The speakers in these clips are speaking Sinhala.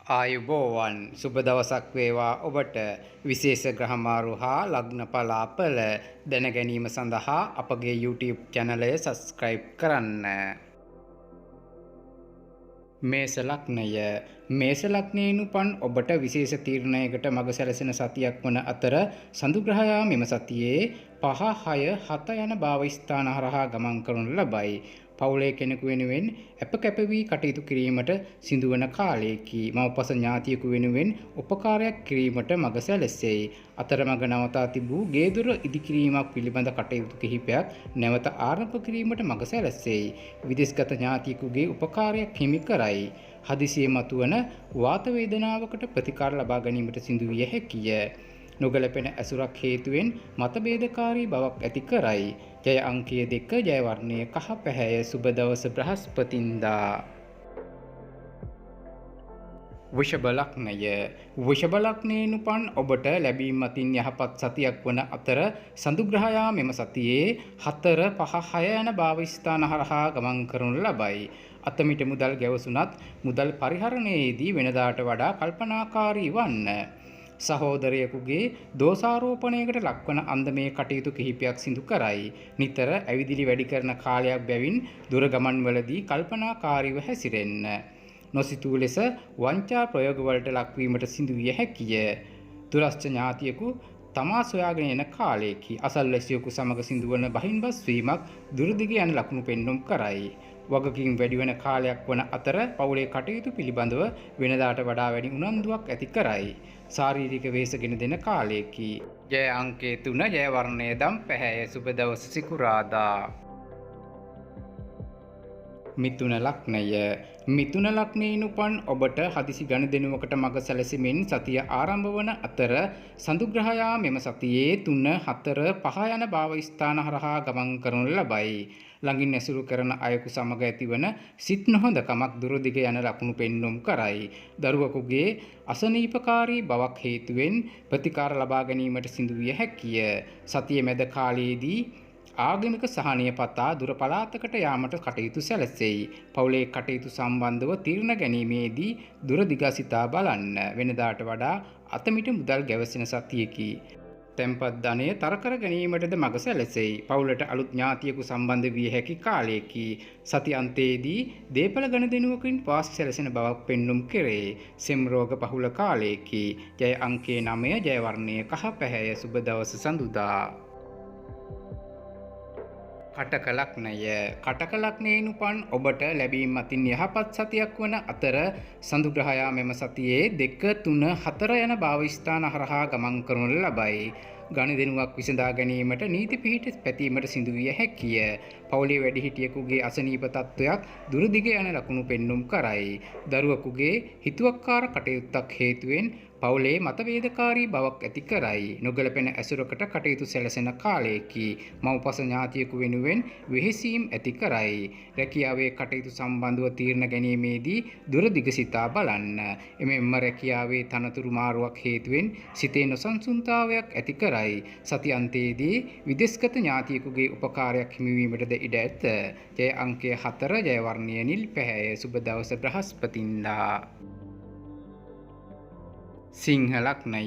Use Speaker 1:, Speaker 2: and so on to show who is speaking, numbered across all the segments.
Speaker 1: ආයුබෝවන් සුබ දවසක් වේවා ඔබට විශේෂ ග්‍රහමාරු හා ලග්න පලාපල දැන ගැනීම සඳහා අපගේ YouTube චැනලය සබස්ක්‍රයිබ් කරන්න. මේස ලග්නය මේස ලග්නයෙන් උපන් ඔබට විශේෂ තීරණයකට මඟ සැලසෙන සතියක් වන අතර සඳු ග්‍රහයා මෙම සතියේ 5, 6, 7 යන භාව ස්ථාන හරහා ගමන් කරනු ලබයි. පවුලේ කෙනෙකු වෙනුවෙන් අප කැප වී කටයුතු කිරීමට සිදුවන කාලයකි. මව්පස ඥාතියෙකු වෙනුවෙන් උපකාරයක් කිරීමට මඟ සැලසෙයි. අතරමඟ නවතා තිබූ ගේ දොර ඉදිකිරීමක් පිළිබඳ කටයුතු කිහිපයක් නැවත ආරම්භ කිරීමට මඟ සැලසෙයි. විදේශගත ඥාතියෙකුගේ උපකාරයක් හිමි කරයි. හදිසියේ මතුවන වාත වේදනාවකට ප්‍රතිකාර ලබා ගැනීමට සිදු විය හැකිය. නොගැලපෙන ඇසුරක් හේතුවෙන් මතභේදකාරී බවක් ඇති කරයි. ජය අංකය 2 ජය වර්ණය කහ පැහැය සුබ දවස බ්‍රහස්පතින්දා. වෘෂභ ලග්නය වෘෂභ ලග්නයෙන් උපන් ඔබට ලැබීම් මතින් යහපත් සතියක් වන අතර සඳු ග්‍රහයා මෙම සතියේ 4, 5, 6 යන භාව ස්ථාන හරහා ගමන් කරනු ලබයි. අතමිට මුදල් ගැවසුනත් මුදල් පරිහරණයේදී වෙනදාට වඩා කල්පනාකාරී වන්න. සහෝදරයෙකුගේ දෝෂාරෝපණයකට ලක්වන අන්දමේ කටයුතු කිහිපයක් සිදු කරයි. නිතර ඇවිදිලි වැඩි කරන කාලයක් බැවින් දුර ගමන්වලදී කල්පනාකාරීව හැසිරෙන්න. නොසිතූ ලෙස වංචා ප්‍රයෝගවලට ලක්වීමට සිදු විය හැකිය. දුරස්ථ ඥාතියෙකු තමා සොයාගෙන එන කාලයකි. අසල්වැසියෙකු සමග සිදුවන බහින්බස් වීමක් දුරදිග යන ලකුණු පෙන්නුම් කරයි. වගකීම් වැඩි වන කාලයක් වන අතර පවුලේ කටයුතු පිළිබඳව වෙනදාට වඩා වැඩි උනන්දුවක් ඇති කරයි. ශාරීරික වේසගෙන දෙන කාලයකි. ජය අංකය 3 ජය වර්ණය දම් පැහැය සුබ දවස සිකුරාදා. මිථුන ලග්නය මිථුන ලග්නයෙන් උපන් ඔබට හදිසි ගනුදෙනුවකට මඟ සැලසෙමින් සතිය ආරම්භ වන අතර සඳු ග්‍රහයා මෙම සතියේ 3, 4, 5 යන භාව ස්ථාන හරහා ගමන් කරනු ලබයි. ළඟින් ඇසුරු කරන අයෙකු සමග ඇතිවන සිත් නොහොඳකමක් දුරදිග යන ලකුණු පෙන්නුම් කරයි. දරුවෙකුගේ අසනීපකාරී බවක් හේතුවෙන් ප්‍රතිකාර ලබා ගැනීමට සිදු විය හැකිය. සතිය මැද කාලයේදී ආගමික සහනය පතා දුර පළාතකට යාමට කටයුතු සැලසෙයි. පවුලේ කටයුතු සම්බන්ධව තීරණ ගැනීමේදී දුර දිග සිතා බලන්න. වෙනදාට වඩා අතමිට මුදල් ගැවසෙන සතියකි. තැන්පත් ධනය තර කර ගැනීමටද මඟ සැලසෙයි. පවුලට අලුත් ඥාතියෙකු සම්බන්ධ විය හැකි කාලයකි. සති අන්තයේදී දේපල ගනුදෙනුවකින් වාසි සැලසෙන බවක් පෙන්නුම් කෙරේ. සෙම් රෝග බහුල කාලයකි. ජය අංකය 9 ජය වර්ණය කහ පැහැය සුබ දවස සඳුදා. කටක ලග්නය කටක ලග්නයෙන් උපන් ඔබට ලැබීම් මතින් යහපත් සතියක් වන අතර සඳු ග්‍රහයා මෙම සතියේ 2, 3, 4 යන භාව ස්ථාන හරහා ගමන් කරනු ලබයි. ගනුදෙනුවක් විසඳා ගැනීමට නීති පිහිට පැතීමට සිදු විය හැකිය. පවුලේ වැඩිහිටියෙකුගේ අසනීප තත්ත්වයක් දුරදිග යන ලකුණු පෙන්නුම් කරයි. දරුවෙකුගේ හිතුවක්කාර කටයුත්තක් හේතුවෙන් පවුලේ මතභේදකාරී බවක් ඇති කරයි. නොගැලපෙන ඇසුරකට කටයුතු සැලසෙන කාලයකි. මව්පස ඥාතියෙකු වෙනුවෙන් වෙහෙසීම් ඇති කරයි. රැකියාවේ කටයුතු සම්බන්ධව තීරණ ගැනීමේදී දුරදිග සිතා බලන්න. එමෙන්ම රැකියාවේ තනතුරු මාරුවක් හේතුවෙන් සිතේ නොසන්සුන්තාවයක් ඇති කරයි. සති අන්තයේදී විදේශගත ඥාතියෙකුගේ උපකාරයක් හිමිවීමටද ඉඩ ඇත. ජය අංකය 4 ජය වර්ණය නිල් පැහැය සුබ දවස බ්‍රහස්පතින්දා. සිංහ ලග්නය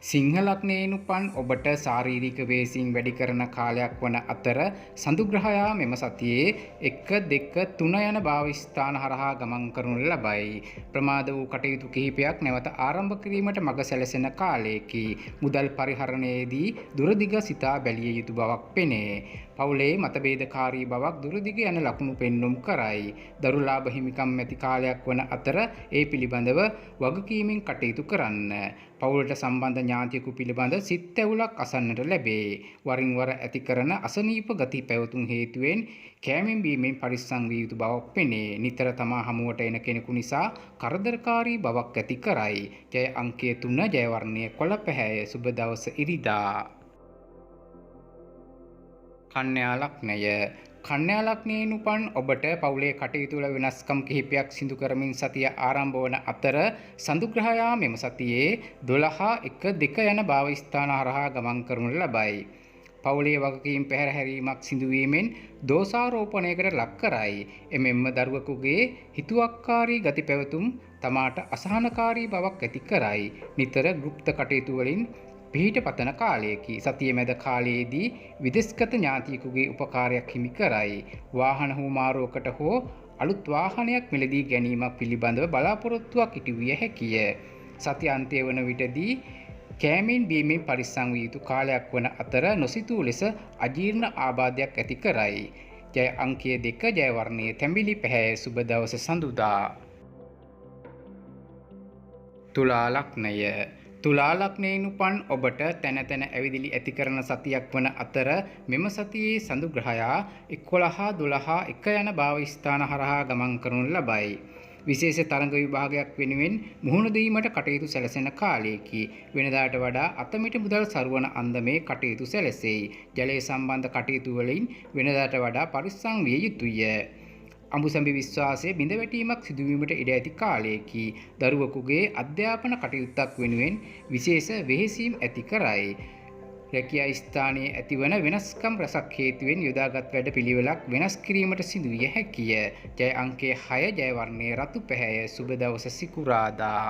Speaker 1: සිංහ ලග්නයෙන් උපන් ඔබට ශාරීරික වේසින් වැඩි කරන කාලයක් වන අතර සඳු ග්‍රහයා මෙම සතියේ 1, 2, 3 යන භාව ස්ථාන හරහා ගමන් කරනු ලබයි. ප්‍රමාද වූ කටයුතු කිහිපයක් නැවත ආරම්භ කිරීමට මඟ සැලසෙන කාලයකි. මුදල් පරිහරණයේදී දුරදිග සිතා බැලිය යුතු බවක් පෙනේ. පවුලේ මතභේදකාරී බවක් දුරදිග යන ලකුණු පෙන්නුම් කරයි. දරු ලාභ හිමිකම් ඇති කාලයක් වන අතර ඒ පිළිබඳව වගකීමෙන් කටයුතු කරන්න. පවුලට සම්බන්ධ ඥාතියෙකු පිළිබඳ සිත් ඇවුලක් අසන්නට ලැබේ. වරින් වර ඇති කරන අසනීප ගති පැවතුම් හේතුවෙන් කෑමෙන් බීමෙන් පරිස්සම් විය යුතු බවක් පෙනේ. නිතර තමා හමුවට එන කෙනෙකු නිසා කරදරකාරී බවක් ඇති කරයි. ජය අංකය 3 ජය වර්ණය කොළ පැහැය සුබ දවස ඉරිදා. කන්‍යා ලග්නය කන්‍යා ලග්නයෙන් උපන් ඔබට පවුලේ කටයුතු වල වෙනස්කම් කිහිපයක් සිදු කරමින් සතිය ආරම්භ වන අතර සඳු ග්‍රහයා මෙම සතියේ 12, 1, 2 යන භාව ස්ථාන හරහා ගමන් කරනු ලබයි. පවුලේ වගකීම් පැහැර හැරීමක් සිදුවීමෙන් දෝෂාරෝපණයකට ලක් කරයි. එමෙන්ම දරුවෙකුගේ හිතුවක්කාරී ගති පැවතුම් තමාට අසහනකාරී බවක් ඇති කරයි. නිතර গুপ্ত කටයුතු වලින් පිහිට පතන කාලයකි. සතිය මැද කාලයේදී විදේශගත ඥාතියෙකුගේ උපකාරයක් හිමි කරයි. වාහන හුවමාරුවකට හෝ අලුත් වාහනයක් මිලදී ගැනීමක් පිළිබඳව බලාපොරොත්තුවක් ඉටු විය හැකිය. සති අන්තය වන විටදී කෑමෙන් බීමෙන් පරිස්සම් විය යුතු කාලයක් වන අතර නොසිතූ ලෙස අජීර්ණ ආබාධයක් ඇති කරයි. ජය අංකය 2 ජය වර්ණයේ තැඹිලි පැහැය සුබ දවස සඳුදා. තුලා ලග්නය. තුලා ලග්නයෙන් උපන් ඔබට තැන තැන ඇවිදිලි ඇති කරන සතියක් වන අතර මෙම සතියේ සඳු ග්‍රහයා 11 12 1 යන භාව ස්ථාන හරහා ගමන් කරනු ලබයි. විශේෂ තරඟ විභාගයක් වෙනුවෙන් මුහුණ දීමට කටයුතු සැලසෙන කාලයකි. වෙනදාට වඩා අතමිට මුදල් සරුවන අන්දමේ කටයුතු සැලසෙයි. ජලය සම්බන්ධ කටයුතු වලින් වෙනදාට වඩා පරිස්සම් විය යුතුය. අඹුසැමි විශ්වාසයේ බිඳවැටීමක් සිදුවීමට ඉඩ ඇති කාලයකි. දරුවෙකුගේ අධ්‍යාපන කටයුත්තක් වෙනුවෙන් විශේෂ වෙහෙසීම් ඇති කරයි. රැකියා ස්ථානයේ ඇතිවන වෙනස්කම් රසක් හේතුවෙන් යොදාගත් වැඩ පිළිවෙලක් වෙනස් කිරීමට සිදුවිය හැකිය. ජය අංකය 6 ජය වර්ණයේ රතු පැහැය සුබ දවස සිකුරාදා.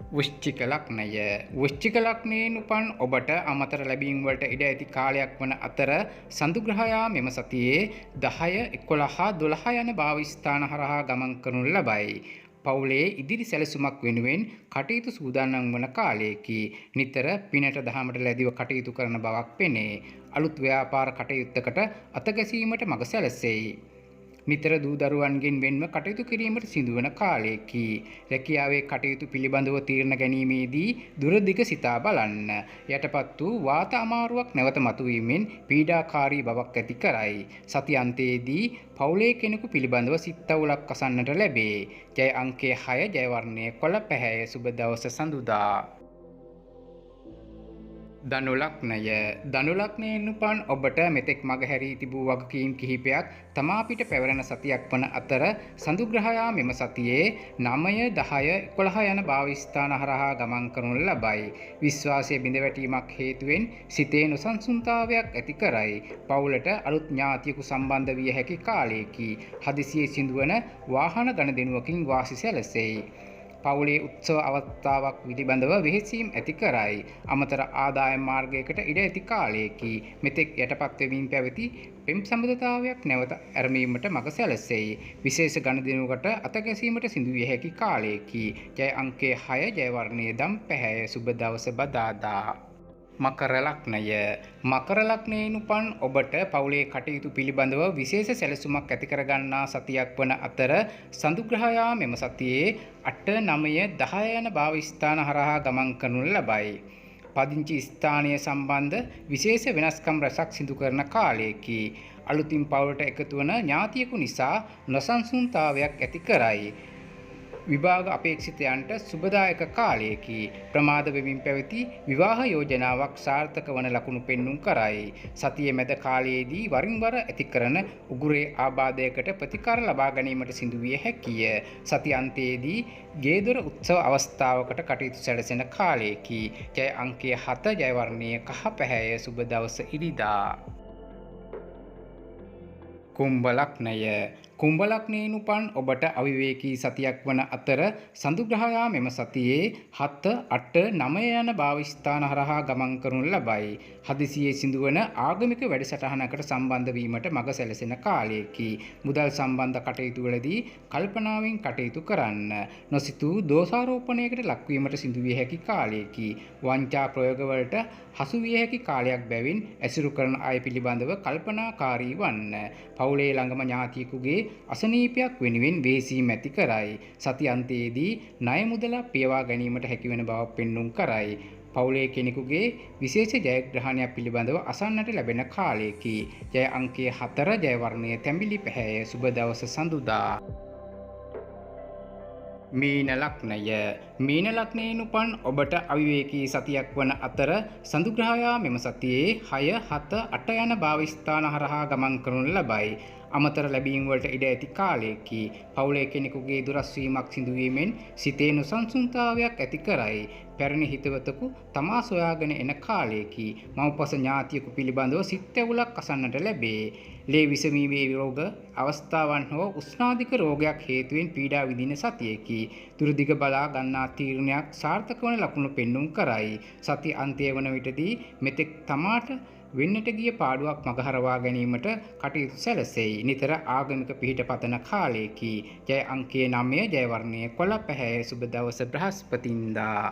Speaker 1: වෘශ්චික ලග්නය. වෘශ්චික ලග්නයෙන් උපන් ඔබට අමතර ලැබීම් වලට ඉඩ ඇති කාලයක් වන අතර සඳු ග්‍රහයා මෙම සතියේ 10 11 12 යන භාව ස්ථාන හරහා ගමන් කරනු ලබයි. පවුලේ ඉදිරි සැලසුමක් වෙනුවෙන් කටයුතු සූදානම් වන කාලයකි. නිතර පිනට දහමට ලැබිව කටයුතු කරන බවක් පෙනේ. අලුත් ව්‍යාපාර කටයුත්තකට අතගැසීමට මඟ සැලසෙයි. නිතර දූ දරුවන්ගෙන් වෙන්ව කටයුතු කිරීමට සිදුවන කාලයකි. රැකියාවේ කටයුතු පිළිබඳව තීරණ ගැනීමේදී දුරදිග සිතා බලන්න. යටපත් වූ වාත අමාරුවක් නැවත මතුවීමෙන් පීඩාකාරී බවක් ඇති කරයි. සති අන්තයේදී පවුලේ කෙනෙකු පිළිබඳව සිත්අවුලක් අසන්නට ලැබේ. ජය අංකය 6 ජය වර්ණයේ කොළ පැහැය සුබ දවස සඳුදා. ධනු ලග්නය. ධනු ලග්නයෙන් උපන් ඔබට මෙතෙක් මගහැරී තිබූ වගකීම් කිහිපයක් තමා පිට පැවරෙන සතියක් වන අතර සඳු ග්‍රහයා මෙම සතියේ 9 10 11 යන භාව ස්ථාන හරහා ගමන් කරනු ලබයි. විශ්වාසයේ බිඳවැටීමක් හේතුවෙන් සිතේ නොසන්සුන්තාවයක් ඇති කරයි. පවුලට අලුත් ඥාතියෙකු සම්බන්ධ විය හැකි කාලයකි. හදිසියේ සිදුවන වාහන ගණදෙනුවකින් වාසි සැලසෙයි. පවුලේ උත්සව අවස්ථාවක් පිළිබඳව වෙහෙසීම් ඇති කරයි. අමතර ආදායම් මාර්ගයකට ඉඩ ඇති කාලයකි. මෙතෙක් යටපත් වෙමින් පැවති පෙම් සම්බන්ධතාවයක් නැවත ආරම්භීමට මඟ සැලසෙයි. විශේෂ ගණදෙනුවකට අතගැසීමට සිදු විය හැකි කාලයකි. ජය අංකය 6 ජය වර්ණයේ දම් පැහැය සුබ දවස බදාදා. මකර ලග්නය. මකර ලග්නයෙන් උපන් ඔබට පවුලේ කටයුතු පිළිබඳව විශේෂ සැලසුමක් ඇති කරගන්නා සතියක් වන අතර සඳු ග්‍රහයා මෙම සතියේ 8 9 10 යන භාව ස්ථාන හරහා ගමන් කරනු ලබයි. පදිංචි ස්ථානය සම්බන්ධ විශේෂ වෙනස්කම් රැසක් සිදු කරන කාලයකි. අලුතින් පවුලට එකතු වන ඥාතියෙකු නිසා නොසන්සුන්තාවයක් ඇති කරයි. විභාග අපේක්ෂිතයන්ට සුබදායක කාලයකි. ප්‍රමාද වෙමින් පැවති විවාහ යෝජනාවක් සාර්ථක වන ලකුණු පෙන්눔 කරයි. සතියේ මැද කාලයේදී වරින් වර ඇති කරන උගුරේ ආබාධයකට ප්‍රතිකාර ලබා ගැනීමට සිදු විය හැකිය. සති අන්තයේදී ගේදොර උත්සව අවස්ථාවකට කටයුතු සැලසෙන කාලයකි. ජය අංකය 7 ජය වර්ණයේ කහ පැහැය සුබ දවස ඉරිදා. කුම්භ ලග්නය. කුම්භ ලග්නයෙන් උපන් ඔබට අවිවේකී සතියක් වන අතර සඳු ග්‍රහයා මෙම සතියේ 7 8 9 යන භාව ස්ථාන හරහා ගමන් කරනු ලබයි. හදිසියේ සිදුවන ආගමික වැඩසටහනකට සම්බන්ධ වීමට මඟ සැලසෙන කාලයකි. මුදල් සම්බන්ධ කටයුතු වලදී කල්පනාවෙන් කටයුතු කරන්න. නොසිතූ දෝෂාරෝපණයකට ලක්වීමට සිදු විය හැකි කාලයකි. වංචා ප්‍රයෝග වලට හසු විය හැකි කාලයක් බැවින් ඇසුරු කරන අය පිළිබඳව කල්පනාකාරී වන්න. පවුලේ ළඟම ඥාතියෙකුගේ අසනීපයක් වෙනුවෙන් වෙහෙසීම් ඇති කරයි. සති අන්තයේදී ණය මුදලක් පියවා ගැනීමට හැකිවන බවක් පෙන්눔 කරයි. පවුලේ කෙනෙකුගේ විශේෂ ජයග්‍රහණයක් පිළිබඳව අසන්නට ලැබෙන කාලයකි. ජය අංකය 4 ජය වර්ණයේ තැඹිලි පැහැය සුබ දවස සඳුදා. මීන ලග්නය. මීන ලග්නයෙන් උපන් ඔබට අවිවේකී සතියක් වන අතර සඳු ග්‍රහයා මෙම සතියේ 6 7 8 යන භාව ස්ථාන හරහා ගමන් කරනු ලබයි. අමතර ලැබීම් වලට ඉඩ ඇති කාලයකි. පවුලේ කෙනෙකුගේ දුරස් වීමක් සිදුවීමෙන් සිතේ නොසන්සුන්තාවයක් ඇති කරයි. පැරණි හිතවතකු තමා සොයාගෙන එන කාලයකි. මව්පස ඥාතියෙකු පිළිබඳව සිත් ඇවුලක් අසන්නට ලැබේ. ලේ විසමීමේ රෝග අවස්ථාවන් හෝ උෂ්ණාධික රෝගයක් හේතුවෙන් පීඩා විඳින සතියකි. දුරදිග බලා ගන්නා තීරණයක් සාර්ථක වන ලකුණු පෙන්눔 කරයි. සති අන්තය වන විටදී මෙතෙක් තමාට වෙන්නට ගිය පාඩුවක් මගහරවා ගැනීමට කටයුතු සැලසෙයි. නිතර ආගමික පිහිට පතන කාලයකි. ජය අංකය 9 ජය වර්ණය කොළ පැහැය සුබ දවස බ්‍රහස්පතින්දා.